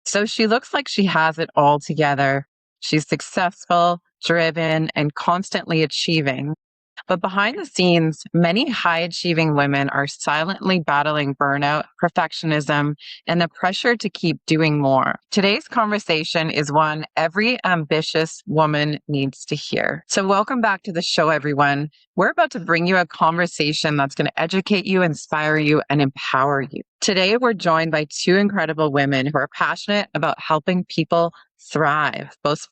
So she looks like she has it all together. She's successful, driven, and constantly achieving. But behind the scenes, many high achieving women are silently battling burnout, perfectionism, and the pressure to keep doing more. Today's conversation is one every ambitious woman needs to hear. So, welcome back to the show, everyone. We're about to bring you a conversation that's going to educate you, inspire you, and empower you. Today, we're joined by two incredible women who are passionate about helping people thrive, both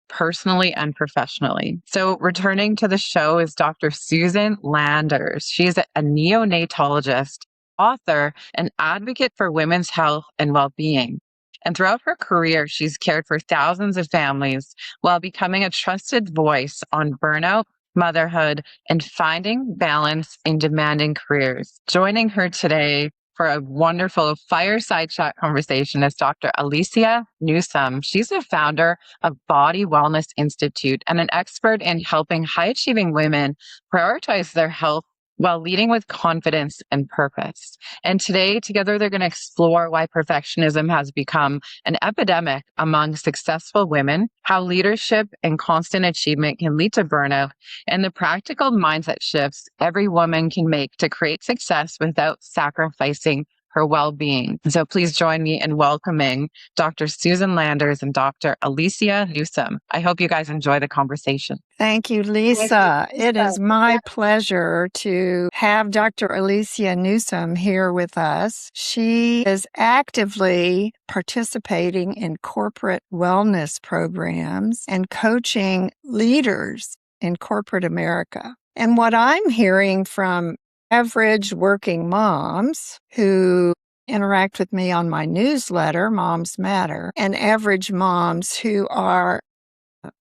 personally and professionally. So, returning to the show is Dr. Susan Landers. She's a neonatologist, author, and advocate for women's health and well being. And throughout her career, she's cared for thousands of families while becoming a trusted voice on burnout, motherhood, and finding balance in demanding careers. Joining her today for a wonderful fireside chat conversation is Dr. Alicia Newsome. She's the founder of Body Wellness Institute and an expert in helping high achieving women prioritize their health while leading with confidence and purpose. And today, together, they're going to explore why perfectionism has become an epidemic among successful women, how leadership and constant achievement can lead to burnout, and the practical mindset shifts every woman can make to create success without sacrificing her well-being. So please join me in welcoming Dr. Susan Landers and Dr. Alicia Newsome. I hope you guys enjoy the conversation. Thank you, Lisa. It is my pleasure to have Dr. Alicia Newsome here with us. She is actively participating in corporate wellness programs and coaching leaders in corporate America. And what I'm hearing from average working moms who interact with me on my newsletter, Moms Matter, and average moms who are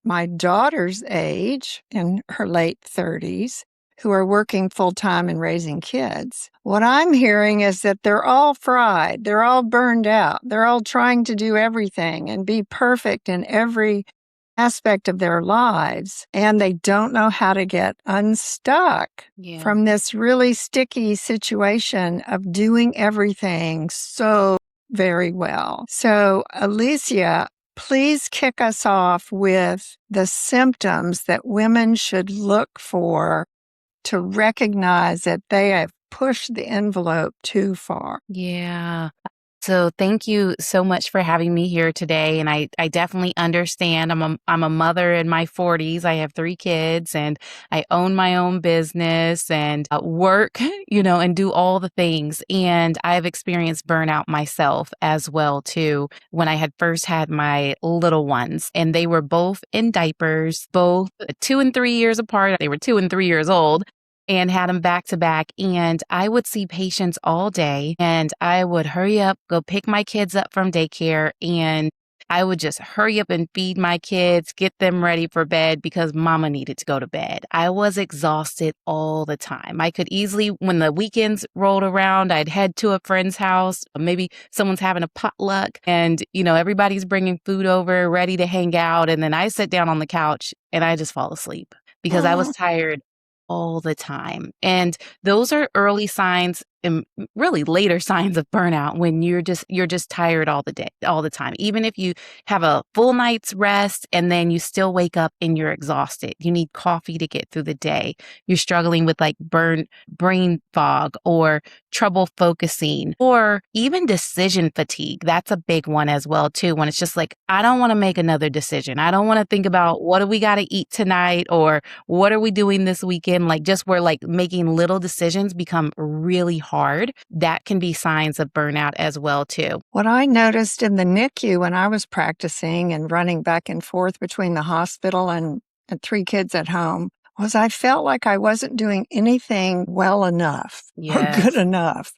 my daughter's age, in her late 30s, who are working full-time and raising kids. What I'm hearing is that they're all fried. They're all burned out. They're all trying to do everything and be perfect in every aspect of their lives. And they don't know how to get unstuck from this really sticky situation of doing everything so very well. So, Alicia, please kick us off with the symptoms that women should look for to recognize that they have pushed the envelope too far. Yeah. So thank you so much for having me here today. And I definitely understand. I'm a mother in my 40s. I have 3 kids and I own my own business and work, and do all the things. And I've experienced burnout myself as well, too, when I had first had my little ones. And they were both in diapers, both 2 and 3 years apart. They were 2 and 3 years old. And had them back to back. And I would see patients all day and I would hurry up, go pick my kids up from daycare. And I would just hurry up and feed my kids, get them ready for bed because mama needed to go to bed. I was exhausted all the time. I could easily, when the weekends rolled around, I'd head to a friend's house. Maybe someone's having a potluck and, everybody's bringing food over, ready to hang out. And then I sit down on the couch and I just fall asleep because I was tired all the time. And those are early signs and really later signs of burnout when you're just tired all the time. Even if you have a full night's rest and then you still wake up and you're exhausted. You need coffee to get through the day. You're struggling with like brain fog or trouble focusing or even decision fatigue. That's a big one as well too. When it's just like, I don't want to make another decision. I don't want to think about what do we got to eat tonight or what are we doing this weekend? Like just where like making little decisions become really hard. That can be signs of burnout as well too. What I noticed in the NICU when I was practicing and running back and forth between the hospital and 3 kids at home was I felt like I wasn't doing anything well enough or good enough.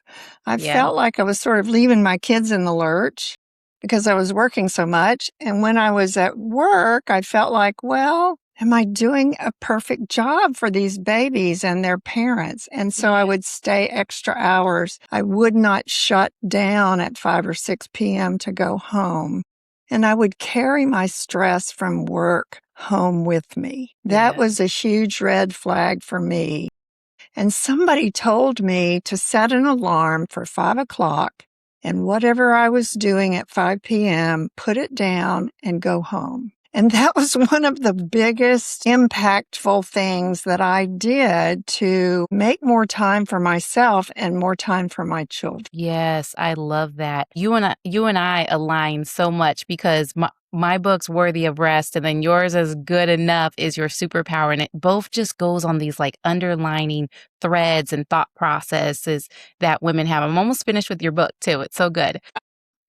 I felt like I was sort of leaving my kids in the lurch because I was working so much. And when I was at work, I felt like, well, am I doing a perfect job for these babies and their parents? And so I would stay extra hours. I would not shut down at 5 or 6 p.m. to go home. And I would carry my stress from work home with me. That was a huge red flag for me. And somebody told me to set an alarm for 5 o'clock and whatever I was doing at 5 p.m., put it down and go home. And that was one of the biggest impactful things that I did to make more time for myself and more time for my children. Yes, I love that. You and I align so much because my book's Worthy of Rest and then yours is Good Enough is your superpower. And it both just goes on these like underlining threads and thought processes that women have. I'm almost finished with your book too. It's so good.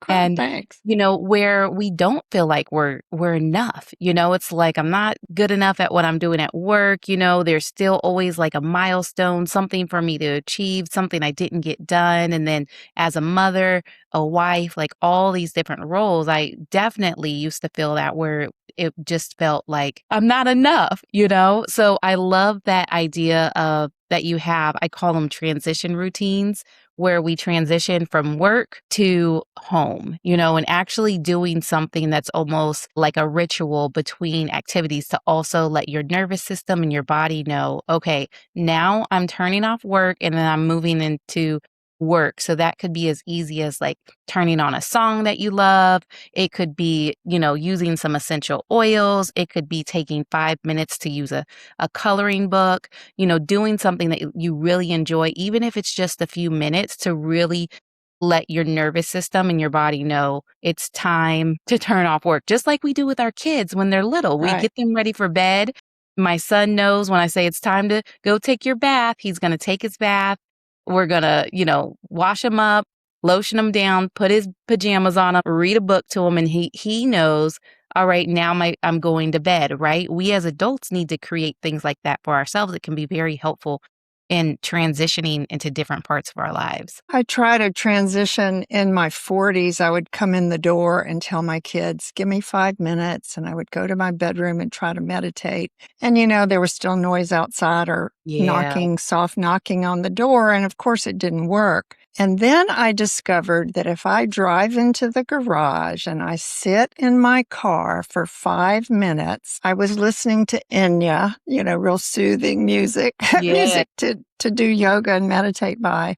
And, Thanks. where we don't feel like we're enough, it's like I'm not good enough at what I'm doing at work, there's still always like a milestone, something for me to achieve, something I didn't get done. And then as a mother, a wife, like all these different roles, I definitely used to feel that where it just felt like I'm not enough. So I love that idea of that you have, I call them transition routines where we transition from work to home, and actually doing something that's almost like a ritual between activities to also let your nervous system and your body know, okay, now I'm turning off work and then I'm moving into work. So that could be as easy as like turning on a song that you love. It could be, using some essential oils. It could be taking 5 minutes to use a coloring book, doing something that you really enjoy, even if it's just a few minutes to really let your nervous system and your body know it's time to turn off work, just like we do with our kids when they're little. We Right. get them ready for bed. My son knows when I say it's time to go take your bath, he's going to take his bath. We're going to, wash him up, lotion him down, put his pajamas on him, read a book to him, and he knows, all right, now I'm going to bed, right? We as adults need to create things like that for ourselves. It can be very helpful in transitioning into different parts of our lives. I try to transition in my 40s. I would come in the door and tell my kids, give me 5 minutes. And I would go to my bedroom and try to meditate. And, there was still noise outside or Yeah. soft knocking on the door. And of course, it didn't work. And then I discovered that if I drive into the garage and I sit in my car for 5 minutes, I was listening to Enya, real soothing music, Yeah. music to do yoga and meditate by,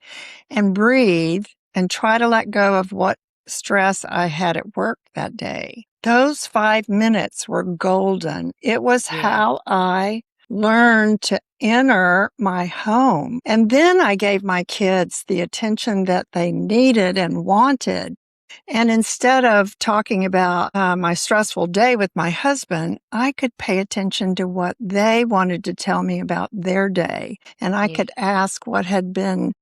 and breathe and try to let go of what stress I had at work that day. Those 5 minutes were golden. It was Yeah. how I learned to enter my home. And then I gave my kids the attention that they needed and wanted. And instead of talking about my stressful day with my husband, I could pay attention to what they wanted to tell me about their day. And I Yeah. could ask what had been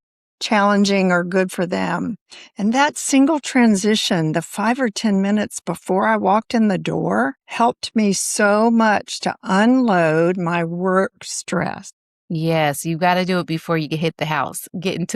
challenging or good for them. And that single transition, the 5 or 10 minutes before I walked in the door, helped me so much to unload my work stress. Yes, you gotta do it before you hit the house, hit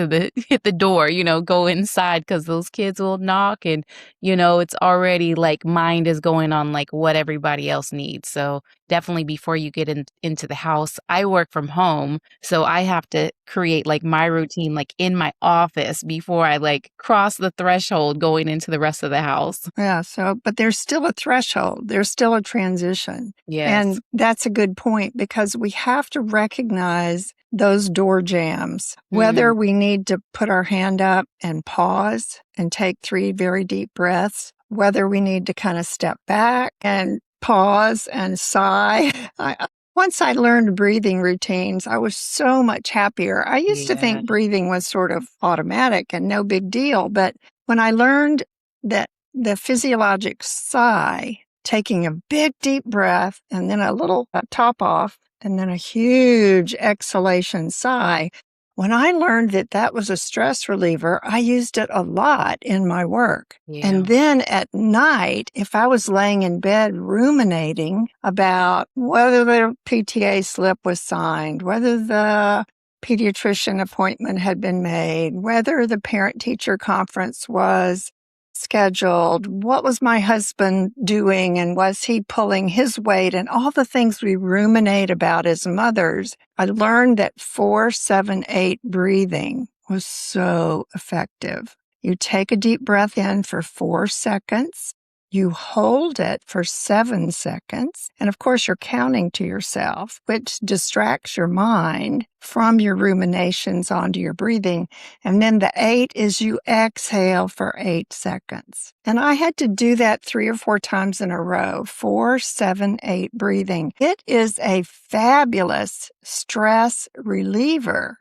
the door, go inside because those kids will knock and, it's already like mind is going on like what everybody else needs. So definitely before you get into the house, I work from home. So I have to create like my routine, like in my office before I like cross the threshold going into the rest of the house. Yeah. But there's still a threshold. There's still a transition. Yes. And that's a good point because we have to recognize those door jams, whether we need to put our hand up and pause and take 3 very deep breaths, whether we need to kind of step back and pause and sigh. Once I learned breathing routines, I was so much happier. I used to Yeah. think breathing was sort of automatic and no big deal. But when I learned that the physiologic sigh, taking a big deep breath and then a little top off and then a huge exhalation sigh, when I learned that that was a stress reliever, I used it a lot in my work. Yeah. And then at night, if I was laying in bed ruminating about whether the PTA slip was signed, whether the pediatrician appointment had been made, whether the parent-teacher conference was scheduled, what was my husband doing and was he pulling his weight, and all the things we ruminate about as mothers, I learned that 4-7-8 breathing was so effective. You take a deep breath in for 4 seconds. You hold it for 7 seconds. And of course, you're counting to yourself, which distracts your mind from your ruminations onto your breathing. And then the 8 is you exhale for 8 seconds. And I had to do that 3 or 4 times in a row, 4, 7, 8 breathing. It is a fabulous stress reliever.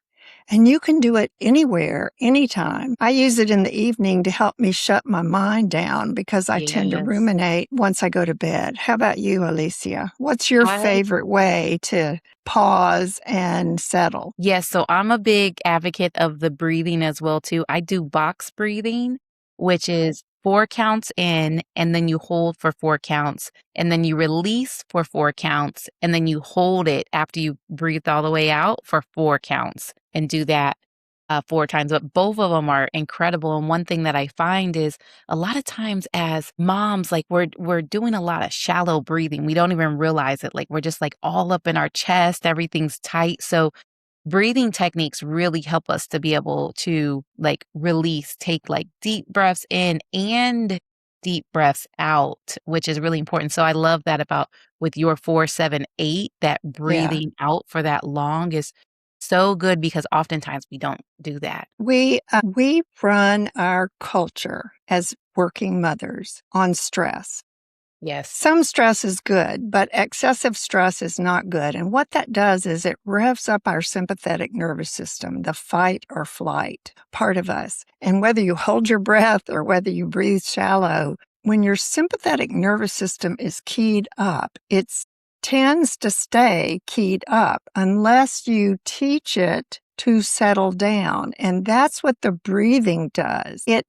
And you can do it anywhere, anytime. I use it in the evening to help me shut my mind down because I tend to Yes. ruminate once I go to bed. How about you, Alicia? What's your favorite way to pause and settle? Yes, so I'm a big advocate of the breathing as well too. I do box breathing, which is 4 counts in, and then you hold for 4 counts, and then you release for 4 counts, and then you hold it after you breathe all the way out for 4 counts, and do that 4 times. But both of them are incredible. And one thing that I find is a lot of times as moms, like we're doing a lot of shallow breathing. We don't even realize it. Like we're just like all up in our chest, everything's tight. So breathing techniques really help us to be able to like release, take like deep breaths in and deep breaths out, which is really important. So I love that about with your 4, 7, 8, that Yeah. breathing out for that long is so good because oftentimes we don't do that. We run our culture as working mothers on stress. Yes. Some stress is good, but excessive stress is not good. And what that does is it revs up our sympathetic nervous system, the fight or flight part of us. And whether you hold your breath or whether you breathe shallow, when your sympathetic nervous system is keyed up, it tends to stay keyed up unless you teach it to settle down. And that's what the breathing does. It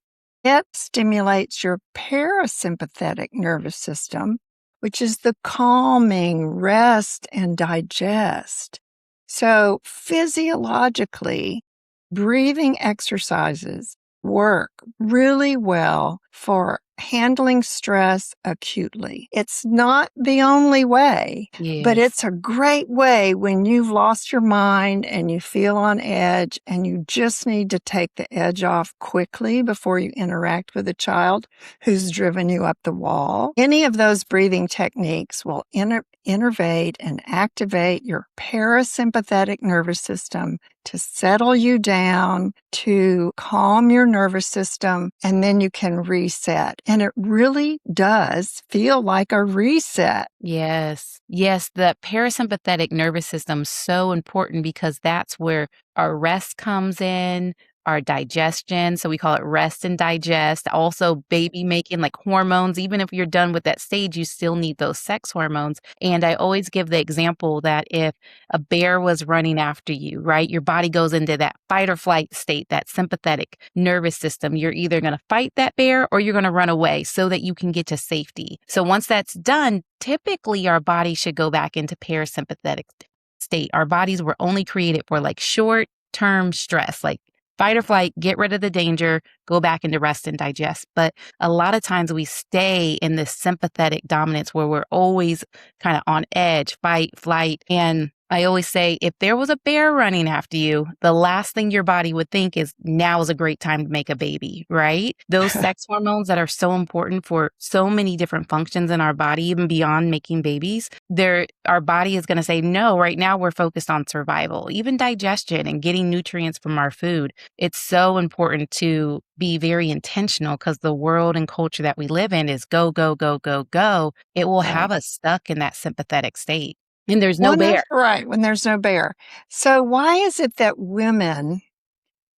stimulates your parasympathetic nervous system, which is the calming, rest, and digest. So physiologically, breathing exercises work really well for handling stress acutely. It's not the only way, but Yes. it's a great way when you've lost your mind and you feel on edge and you just need to take the edge off quickly before you interact with a child who's driven you up the wall. Any of those breathing techniques will innervate and activate your parasympathetic nervous system to settle you down, to calm your nervous system, and then you can reset. And it really does feel like a reset. Yes. Yes, the parasympathetic nervous system is so important because that's where our rest comes in, our digestion. So we call it rest and digest. Also, baby making, like hormones. Even if you're done with that stage, you still need those sex hormones. And I always give the example that if a bear was running after you, right, your body goes into that fight or flight state, that sympathetic nervous system. You're either going to fight that bear or you're going to run away so that you can get to safety. So once that's done, typically our body should go back into parasympathetic state. Our bodies were only created for like short term stress, like fight or flight, get rid of the danger, go back into rest and digest. But a lot of times we stay in this sympathetic dominance where we're always kind of on edge, fight, flight. And I always say, if there was a bear running after you, the last thing your body would think is now is a great time to make a baby, right? Those sex hormones that are so important for so many different functions in our body, even beyond making babies, our body is going to say, no, right now we're focused on survival, even digestion and getting nutrients from our food. It's so important to be very intentional because the world and culture that we live in is go, go, go, go, go. It will have us stuck in that sympathetic state. And there's no bear. Right, when there's no bear. So why is it that women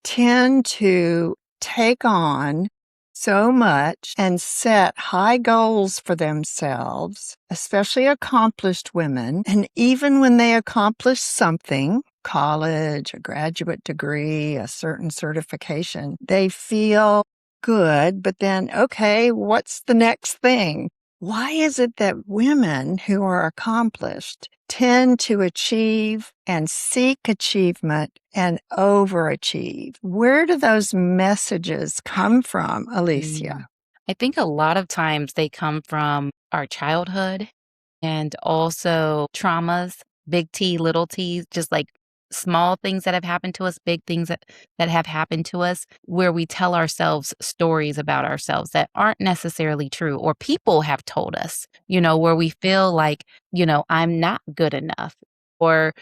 tend to take on so much and set high goals for themselves, especially accomplished women, and even when they accomplish something, college, a graduate degree, a certain certification, they feel good, but then, okay, what's the next thing? Why is it that women who are accomplished tend to achieve and seek achievement and overachieve? Where do those messages come from, Alicia? I think a lot of times they come from our childhood and also traumas, big T, little t, just like small things that have happened to us, big things that have happened to us, where we tell ourselves stories about ourselves that aren't necessarily true, or people have told us, where we feel like, I'm not good enough, or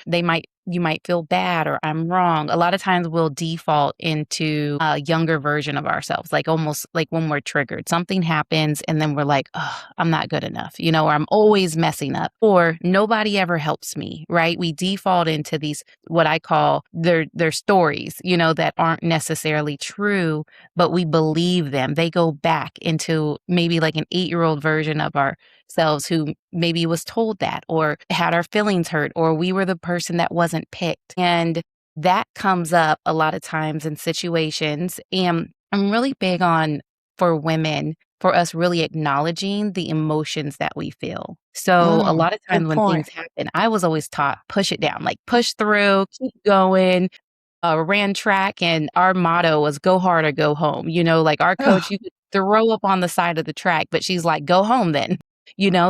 you might feel bad, or I'm wrong. A lot of times we'll default into a younger version of ourselves, like almost like when we're triggered. Something happens and then we're like, oh, I'm not good enough, or I'm always messing up, or nobody ever helps me, right? We default into these, what I call their stories, that aren't necessarily true, but we believe them. They go back into maybe like an 8-year-old version of ourselves who maybe was told that, or had our feelings hurt, or we were the person that wasn't picked. And that comes up a lot of times in situations. And I'm really big on, for women, for us really acknowledging the emotions that we feel. So a lot of Good times when point. things happen, I was always taught, push it down, like push through, keep going. Ran track, and our motto was go hard or go home. Like our coach, Ugh, you could throw up on the side of the track, but she's like, go home then.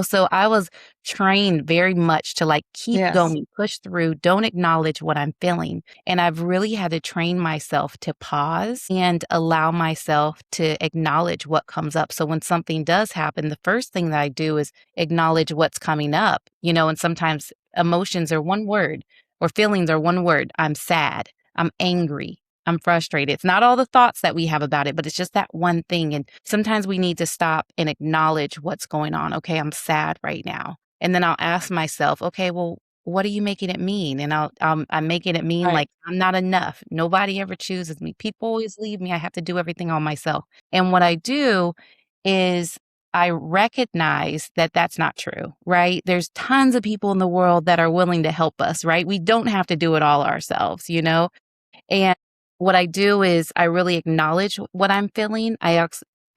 So I was trained very much to like keep yes. going, push through, don't acknowledge what I'm feeling. And I've really had to train myself to pause and allow myself to acknowledge what comes up. So when something does happen, the first thing that I do is acknowledge what's coming up, and sometimes emotions are one word, or feelings are one word. I'm sad. I'm angry. I'm frustrated. It's not all the thoughts that we have about it, but it's just that one thing. And sometimes we need to stop and acknowledge what's going on. Okay, I'm sad right now. And then I'll ask myself, okay, well, what are you making it mean? And I'm making it mean Right. like I'm not enough. Nobody ever chooses me. People always leave me. I have to do everything all myself. And what I do is I recognize that that's not true, right? There's tons of people in the world that are willing to help us, right? We don't have to do it all ourselves. And what I do is I really acknowledge what I'm feeling. I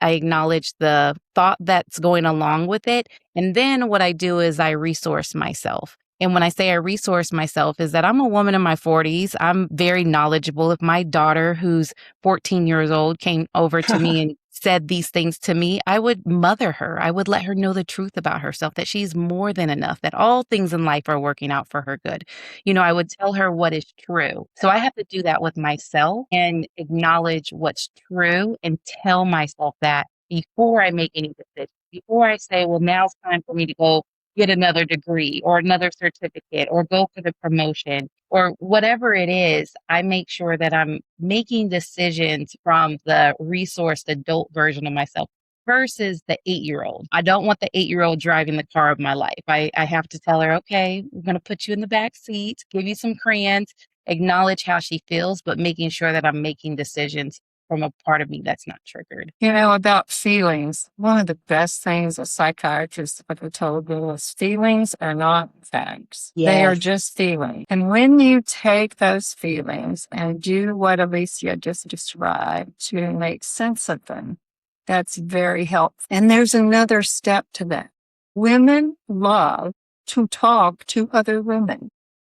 acknowledge the thought that's going along with it. And then what I do is I resource myself. And when I say I resource myself, is that I'm a woman in my 40s. I'm very knowledgeable. If my daughter, who's 14 years old, came over to me and said these things to me, I would mother her. I would let her know the truth about herself, that she's more than enough, that all things in life are working out for her good. I would tell her what is true. So I have to do that with myself and acknowledge what's true and tell myself that before I make any decisions, before I say, well, now it's time for me to go get another degree or another certificate or go for the promotion or whatever it is. I make sure that I'm making decisions from the resourced adult version of myself versus the 8-year-old. I don't want the 8-year-old driving the car of my life. I have to tell her, okay, we're going to put you in the back seat, give you some crayons, acknowledge how she feels, but making sure that I'm making decisions from a part of me that's not triggered. About feelings, one of the best things a psychiatrist would have told me was feelings are not facts. They are Yes. just feelings. And when you take those feelings and do what Alicia just described to make sense of them, that's very helpful. And there's another step to that. Women love to talk to other women.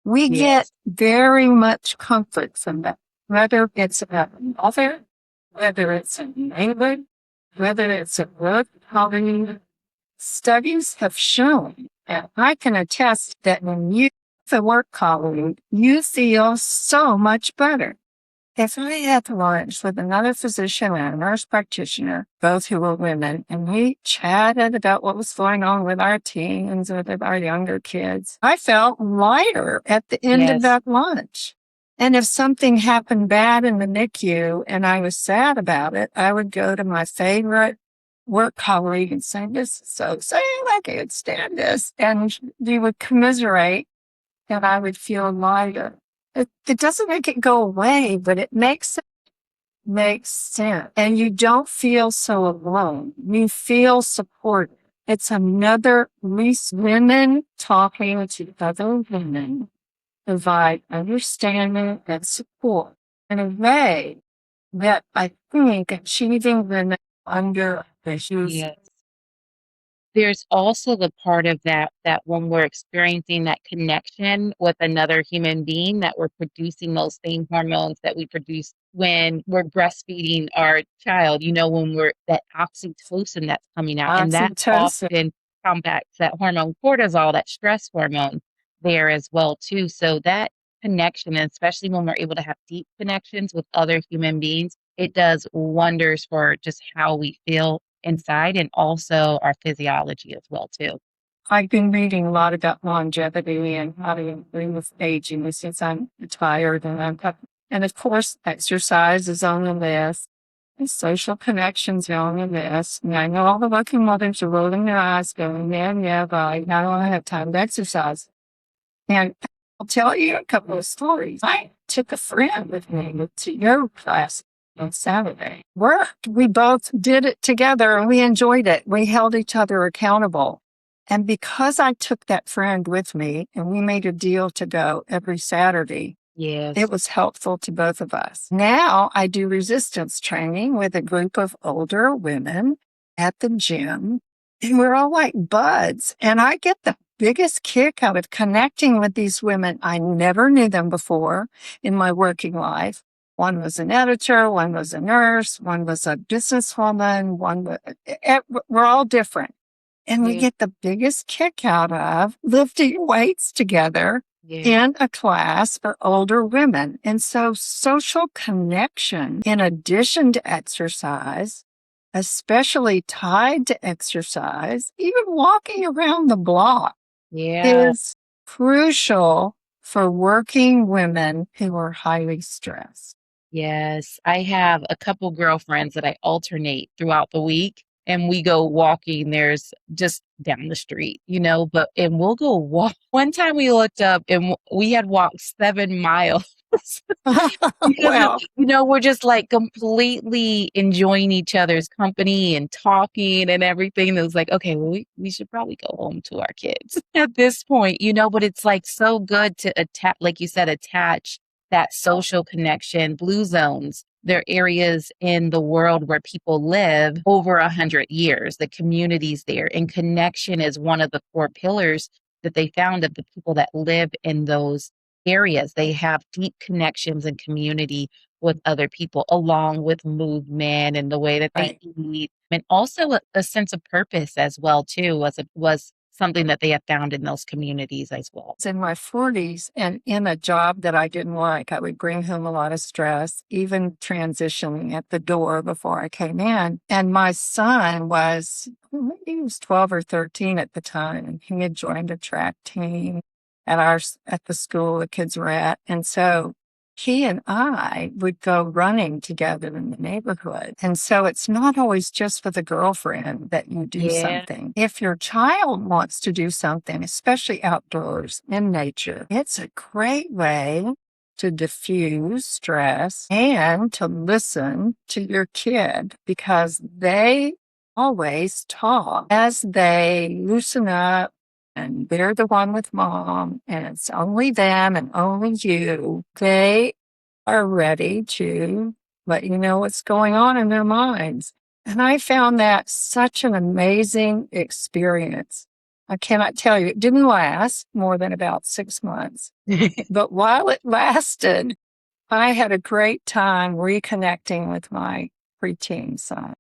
We get Yes. very much comfort from that, whether it's about a mother, whether it's a neighbor, whether it's a work colleague. Studies have shown, and I can attest that when you have a work colleague, you feel so much better. If I had lunch with another physician and a nurse practitioner, both who were women, and we chatted about what was going on with our teens, with our younger kids, I felt lighter at the end of Yes. that lunch. And if something happened bad in the NICU and I was sad about it, I would go to my favorite work colleague and say, this is so sad, I can't stand this. And we would commiserate and I would feel lighter. It doesn't make it go away, but it makes sense. And you don't feel so alone. You feel supported. It's another women talking to other women provide understanding and support in a way that I think achieving women under issues. Yes. There's also the part of that when we're experiencing that connection with another human being, that we're producing those same hormones that we produce when we're breastfeeding our child, when we're that oxytocin that's coming out. And that Oxytocin. often combats that hormone cortisol, that stress hormone there as well too. So that connection, and especially when we're able to have deep connections with other human beings, it does wonders for just how we feel inside and also our physiology as well too. I've been reading a lot about longevity and how to improve with aging since I'm retired and of course, exercise is on the list. And social connections are on the list. And I know all the working mothers are rolling their eyes going, yeah, but I don't have time to exercise. And I'll tell you a couple of stories. I took a friend with me to yoga class on Saturday. We both did it together and we enjoyed it. We held each other accountable. And because I took that friend with me and we made a deal to go every Saturday, Yes. it was helpful to both of us. Now I do resistance training with a group of older women at the gym, and we're all like buds. And I get the biggest kick out of connecting with these women. I never knew them before in my working life. One was an editor, one was a nurse, one was a businesswoman, we're all different. And we get the biggest kick out of lifting weights together in a class for older women. And so social connection, in addition to exercise, especially tied to exercise, even walking around the block is crucial for working women who are highly stressed. Yes, I have a couple girlfriends that I alternate throughout the week, and we go walking. There's just down the street, and we'll go walk. One time we looked up and we had walked 7 miles because, Well, we're just like completely enjoying each other's company and talking and everything. It was like, okay, well, we should probably go home to our kids at this point, but it's like so good to attach, like you said, attach that social connection. Blue zones, they're areas in the world where people live over 100 years, the communities there. And connection is one of the core pillars that they found of the people that live in those areas. They have deep connections and community with other people, along with movement and the way that they eat, and also a sense of purpose as well, too, was something that they have found in those communities as well. In my 40s and in a job that I didn't like, I would bring home a lot of stress, even transitioning at the door before I came in. And my son he was 12 or 13 at the time, and he had joined a track team at the school the kids were at. And so he and I would go running together in the neighborhood. And so it's not always just with a girlfriend that you do something. If your child wants to do something, especially outdoors in nature, it's a great way to diffuse stress and to listen to your kid, because they always talk as they loosen up and they're the one with mom, and it's only them and only you. They are ready to let you know what's going on in their minds. And I found that such an amazing experience. I cannot tell you, it didn't last more than about 6 months. But while it lasted, I had a great time reconnecting with my preteen son.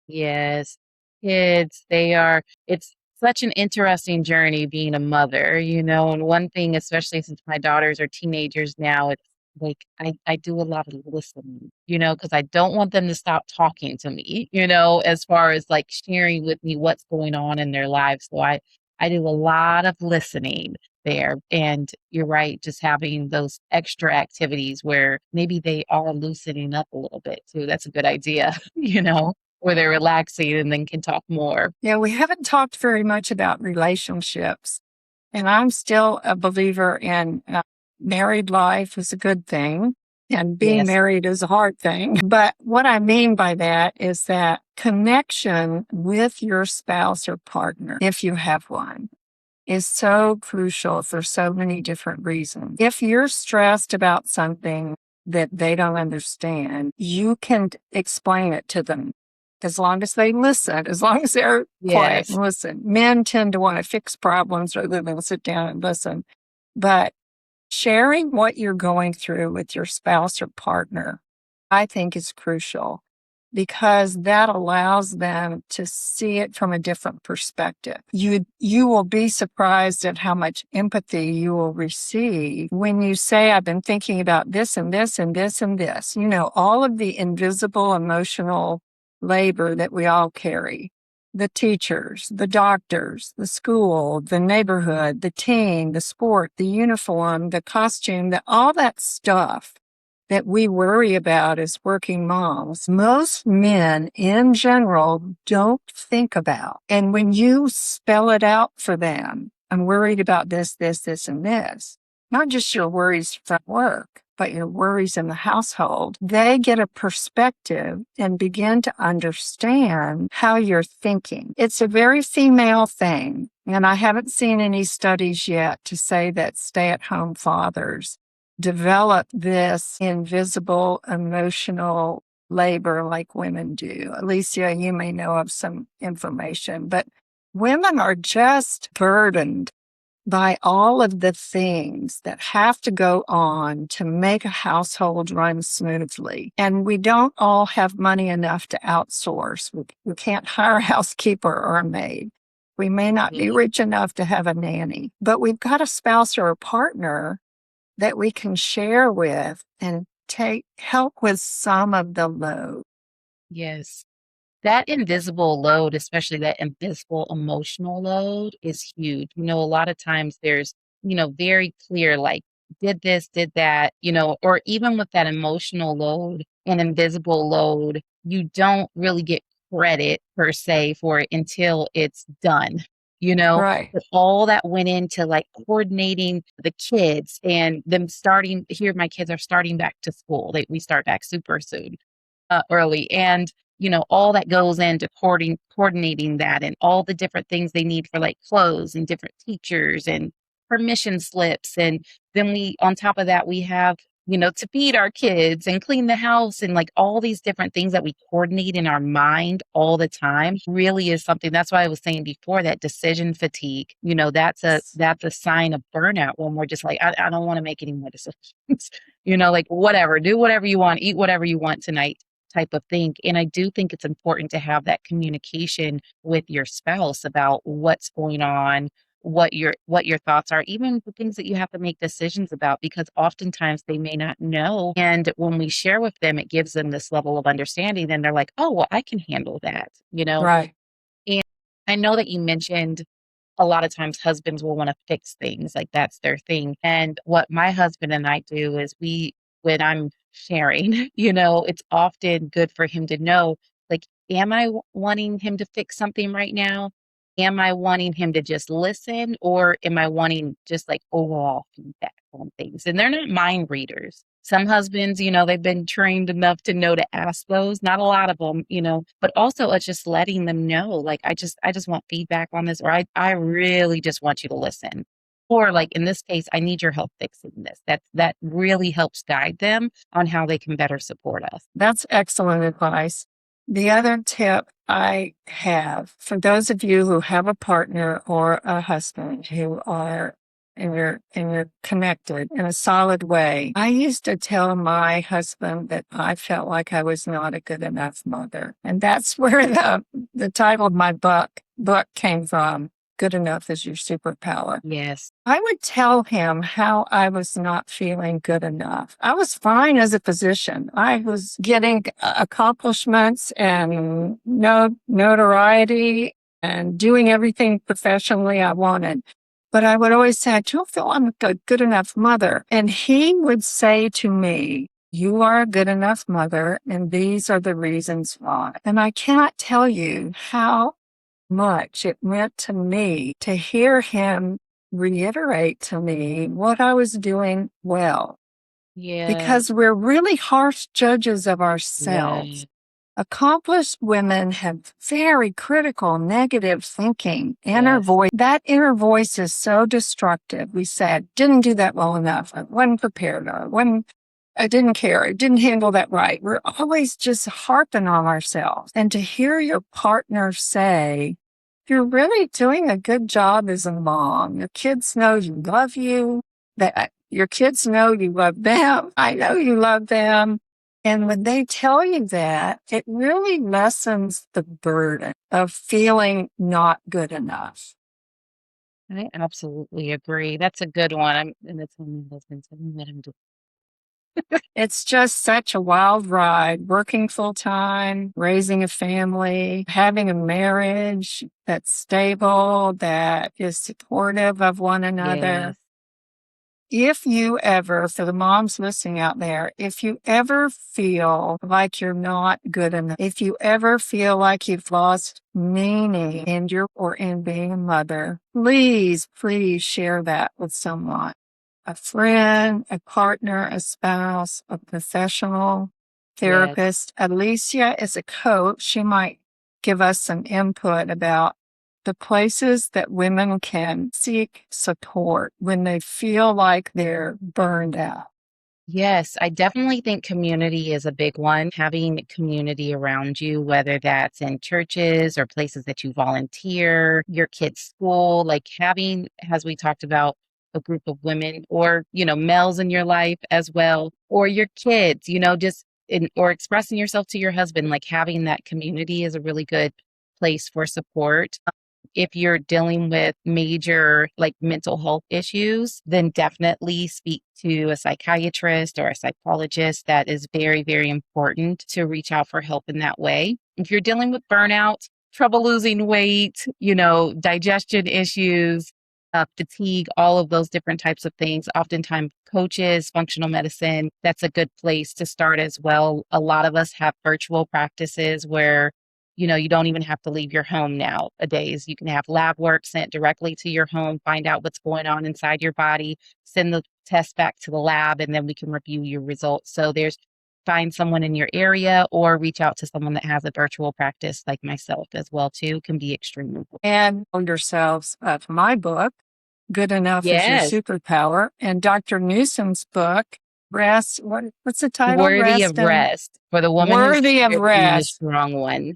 Yes, kids, it's such an interesting journey being a mother, and one thing, especially since my daughters are teenagers now, it's like I do a lot of listening, because I don't want them to stop talking to me, as far as like sharing with me what's going on in their lives. So I do a lot of listening there. And you're right, just having those extra activities where maybe they are loosening up a little bit too. That's a good idea, where they're relaxing and then can talk more. Yeah, we haven't talked very much about relationships. And I'm still a believer in married life is a good thing, and being married is a hard thing. But what I mean by that is that connection with your spouse or partner, if you have one, is so crucial for so many different reasons. If you're stressed about something that they don't understand, you can explain it to them. As long as they listen, as long as they're quiet and listen. Men tend to want to fix problems rather than sit down and listen. But sharing what you're going through with your spouse or partner, I think, is crucial. because that allows them to see it from a different perspective. You will be surprised at how much empathy you will receive when you say, I've been thinking about this and this and this and this. All of the invisible emotional labor that we all carry. The teachers, the doctors, the school, the neighborhood, the team, the sport, the uniform, the costume, all that stuff that we worry about as working moms, most men in general don't think about. And when you spell it out for them, I'm worried about this, this, this, and this, not just your worries from work, but your worries in the household, they get a perspective and begin to understand how you're thinking. It's a very female thing. And I haven't seen any studies yet to say that stay-at-home fathers develop this invisible emotional labor like women do. Alicia, you may know of some information, but women are just burdened by all of the things that have to go on to make a household run smoothly. And we don't all have money enough to outsource. We can't hire a housekeeper or a maid. We may not be rich enough to have a nanny, but we've got a spouse or a partner that we can share with and help with some of the load. Yes. That invisible load, especially that invisible emotional load, is huge. A lot of times there's, very clear, like, did this, did that, or even with that emotional load and invisible load, you don't really get credit per se for it until it's done, Right. but all that went into like coordinating the kids and them starting here. My kids are starting back to school. We start back super soon, early. And all that goes into coordinating that and all the different things they need for like clothes and different teachers and permission slips. And then on top of that, we have, to feed our kids and clean the house and like all these different things that we coordinate in our mind all the time really is something. That's why I was saying before that decision fatigue, that's a sign of burnout when we're just like, I don't want to make any more decisions, like whatever, do whatever you want, eat whatever you want tonight type of thing. And I do think it's important to have that communication with your spouse about what's going on, what your thoughts are, even the things that you have to make decisions about, because oftentimes they may not know. And when we share with them, it gives them this level of understanding. Then they're like, oh, well, I can handle that, Right. And I know that you mentioned a lot of times husbands will want to fix things, like that's their thing. And what my husband and I do is when I'm sharing, it's often good for him to know, like, am I wanting him to fix something right now? Am I wanting him to just listen, or am I wanting just like overall feedback on things? And they're not mind readers. Some husbands, they've been trained enough to know to ask those. Not a lot of them, but also it's just letting them know, like, I just want feedback on this, or I really just want you to listen. Or like in this case, I need your help fixing this. That really helps guide them on how they can better support us. That's excellent advice. The other tip I have for those of you who have a partner or a husband who are and you're connected in a solid way. I used to tell my husband that I felt like I was not a good enough mother. And that's where the title of my book came from. Good enough is your superpower. Yes. I would tell him how I was not feeling good enough. I was fine as a physician. I was getting accomplishments and notoriety and doing everything professionally I wanted. But I would always say, I don't feel I'm a good enough mother. And he would say to me, you are a good enough mother, and these are the reasons why. And I cannot tell you how much it meant to me to hear him reiterate to me what I was doing well. Yeah. Because we're really harsh judges of ourselves. Yeah. Accomplished women have very critical, negative thinking, inner Yes. voice. That inner voice is so destructive. We said, didn't do that well enough. I wasn't prepared. I didn't care. I didn't handle that right. We're always just harping on ourselves. And to hear your partner say, you're really doing a good job as a mom. Your kids know you love you. That your kids know you love them. I know you love them. And when they tell you that, it really lessens the burden of feeling not good enough. I absolutely agree. That's a good one. And it's on my husband, so I'm let him do. It's just such a wild ride, working full time, raising a family, having a marriage that's stable, that is supportive of one another. Yes. If you ever, for the moms listening out there, if you ever feel like you're not good enough, if you ever feel like you've lost meaning in in being a mother, please, please share that with someone. A friend, a partner, a spouse, a professional Yes. therapist. Alicia is a coach. She might give us some input about the places that women can seek support when they feel like they're burned out. Yes, I definitely think community is a big one. Having community around you, whether that's in churches or places that you volunteer, your kids' school, like having, as we talked about, a group of women or, males in your life as well, or your kids, or expressing yourself to your husband, like having that community is a really good place for support. If you're dealing with major like mental health issues, then definitely speak to a psychiatrist or a psychologist. That is very, very important to reach out for help in that way. If you're dealing with burnout, trouble losing weight, digestion issues, fatigue, all of those different types of things, oftentimes coaches, functional medicine, that's a good place to start as well. A lot of us have virtual practices where you don't even have to leave your home nowadays. You can have lab work sent directly to your home, find out what's going on inside your body, send the test back to the lab, and then we can review your results. So find someone in your area or reach out to someone that has a virtual practice like myself as well too, can be extremely important. And yourselves of my book, Good Enough is Your Yes, Superpower, and Dr. Newsome's book, Rest. What's the title? worthy of Rest and rest for the woman who's Worthy of tired being the Rest. strong one.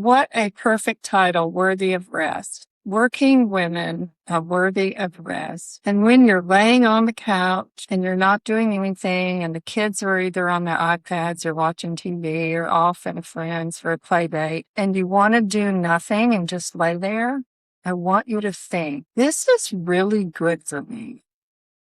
What a perfect title, Worthy of Rest. Working women are worthy of rest. And when you're laying on the couch and you're not doing anything and the kids are either on their iPads or watching TV or off at friends for a play date and you want to do nothing and just lay there, I want you to think, this is really good for me.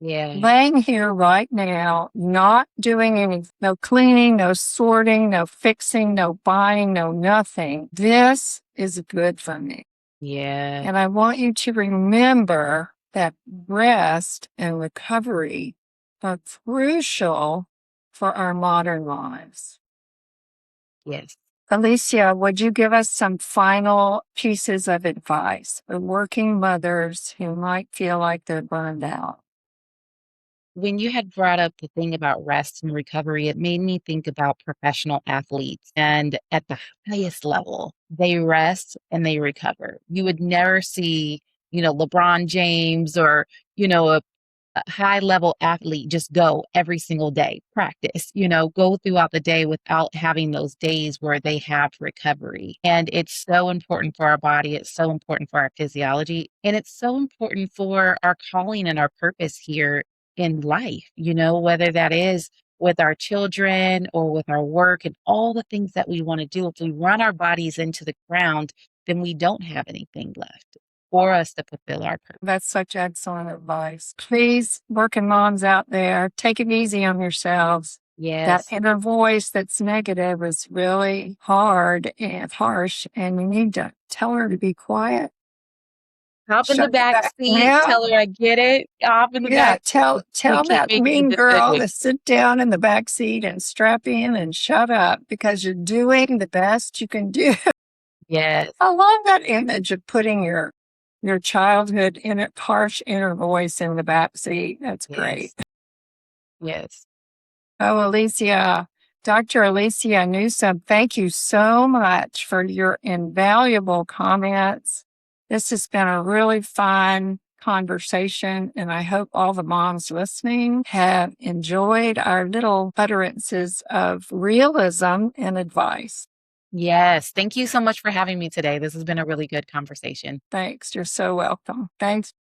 Yeah. Laying here right now, not doing no cleaning, no sorting, no fixing, no buying, no nothing. This is good for me. Yeah. And I want you to remember that rest and recovery are crucial for our modern lives. Yes. Alicia, would you give us some final pieces of advice for working mothers who might feel like they're burned out? When you had brought up the thing about rest and recovery, it made me think about professional athletes. And at the highest level, they rest and they recover. You would never see, LeBron James or, a high level athlete just go every single day, practice, go throughout the day without having those days where they have recovery. And it's so important for our body. It's so important for our physiology. And it's so important for our calling and our purpose here in life, whether that is with our children or with our work and all the things that we want to do. If we run our bodies into the ground, then we don't have anything left for us to fulfill our purpose. That's such excellent advice. Please, working moms out there, take it easy on yourselves. That Yes. inner voice that's negative is really hard and harsh, and you need to tell her to be quiet. Hop in the Shut it back back. seat, Yeah. tell her I get it. Hop in the Yeah, back tell and keep that making mean the girl decision. to sit down in the back seat and strap in and shut up because you're doing the best you can do. Yes, I love that image of putting your childhood harsh inner voice in the back seat. That's great. yes, yes. Oh, Alicia, Dr. Alicia Newsome, thank you so much for your invaluable comments. This has been a really fun conversation, and I hope all the moms listening have enjoyed our little utterances of realism and advice. Yes. Thank you so much for having me today. This has been a really good conversation. Thanks. You're so welcome. Thanks.